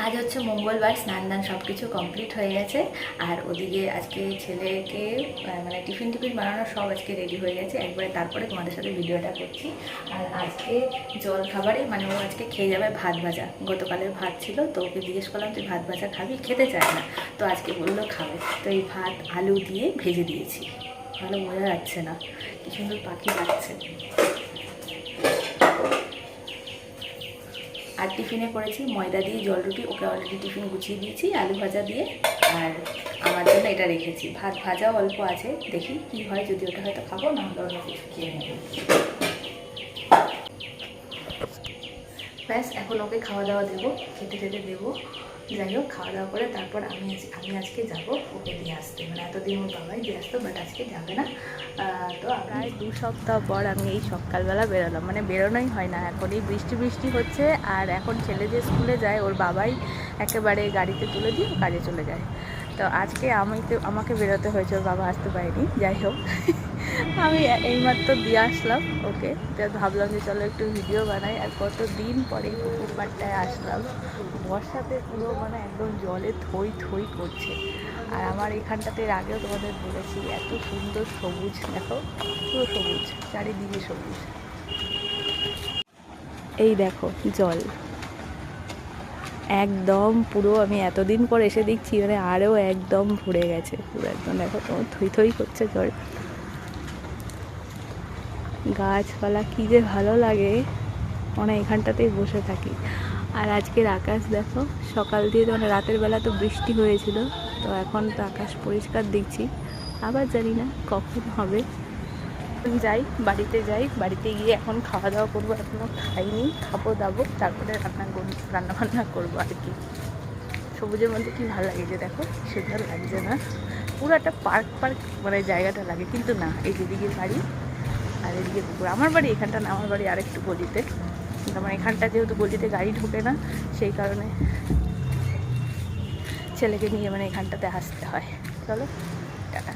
আজ হচ্ছে মঙ্গলবার, স্নান দান সব কিছু কমপ্লিট হয়ে গেছে। আর ওদিকে আজকে ছেলেকে মানে টিফিন বানানো সব আজকে রেডি হয়ে গেছে একবারে, তারপরে তোমাদের সাথে ভিডিওটা করছি। আর আজকে জল খাবারে মানে ও আজকে খেয়ে যাবে ভাত ভাজা। গতকালের ভাত ছিল, তো ওকে জিজ্ঞেস করলাম তুই ভাত ভাজা খাবি, খেতে চায় না, তো আজকে বললো খাবে। তো এই ভাত আলু দিয়ে ভেজে দিয়েছি, ভালো বোঝা যাচ্ছে না, কি সুন্দর পাখি যাচ্ছে। আর টিফিনে করেছি ময়দা দিয়ে জল রুটি, ওকে অলরেডি টিফিন গুছিয়ে দিয়েছি আলু ভাজা দিয়ে। আর আমার জন্য এটা রেখেছি, ভাত ভাজাও অল্প আছে, দেখি কি হয়, যদি ওটা হয়তো খাবো, না হলে অন্য কিছু খেয়ে নেব। ব্যাস, এখন ওকে খাওয়া দাওয়া দেবো, খেতে দেবো। যাই হোক, খাওয়া দাওয়া করে তারপর আমি আজকে যাবো ওকে দিয়ে আসতে। মানে এতদিন ওর বাবাই দিয়ে আসতো, বাট আজকে যাবে না। তো প্রায় 2 সপ্তাহ পর আমি এই সকালবেলা বেরোলাম, মানে বেরোনোই হয় না, এখন এই বৃষ্টি হচ্ছে। আর এখন ছেলে যে স্কুলে যায়, ওর বাবাই একেবারে গাড়িতে তুলে দিয়ে কাজে চলে যায়। তো আজকে আমাকে বেরোতে হয়েছে, ওর বাবা আসতে পারেনি। যাই হোক, আমি এইমাত্র দিয়ে আসলাম ওকে, তো ভাবলাম যে চলো একটু ভিডিও বানাই। আর কতদিন পরে পুকুর পাড়টায় আসলাম, বর্ষাতে পুরো মানে একদম জলে থই থই করছে। আর আমার এখানটাতে এর আগেও তোমাদের বলেছি, এত সুন্দর সবুজ, দেখো পুরো সবুজ, চারিদিকে সবুজ। এই দেখো জল একদম পুরো, আমি এতদিন পর এসে দেখছি মানে আরও একদম ভরে গেছে পুরো, একদম দেখো তোমার থই থই করছে জল। গাছপালা কী যে ভালো লাগে, মানে এখানটাতেই বসে থাকি। আর আজকের আকাশ দেখো, সকাল দিয়ে তো মানে রাতের বেলা তো বৃষ্টি হয়েছিল, তো এখন তো আকাশ পরিষ্কার দেখছি, আবার জানি না কখন হবে। যাই, বাড়িতে যাই, বাড়িতে গিয়ে এখন খাওয়া দাওয়া করবো, এখনও খাইনি, খাবো দাবো, তারপরে রান্না বান্না করবো আর কি। সবুজের মধ্যে কি ভালো লাগে যে দেখো, সুন্দর লাগছে না? পুরো একটা পার্ক মানে জায়গাটা লাগে, কিন্তু না, এই যেদিকে বাড়ি আর এদিকে পুকুর। আমার বাড়ি এখানটা না, আমার বাড়ি আরেকটু গলিতে, কিন্তু আমার এখানটা যেহেতু গলিতে গাড়ি ঢোকে না, সেই কারণে ছেলেকে নিয়ে মানে এখানটাতে আসতে হয়। চলো, টাটা।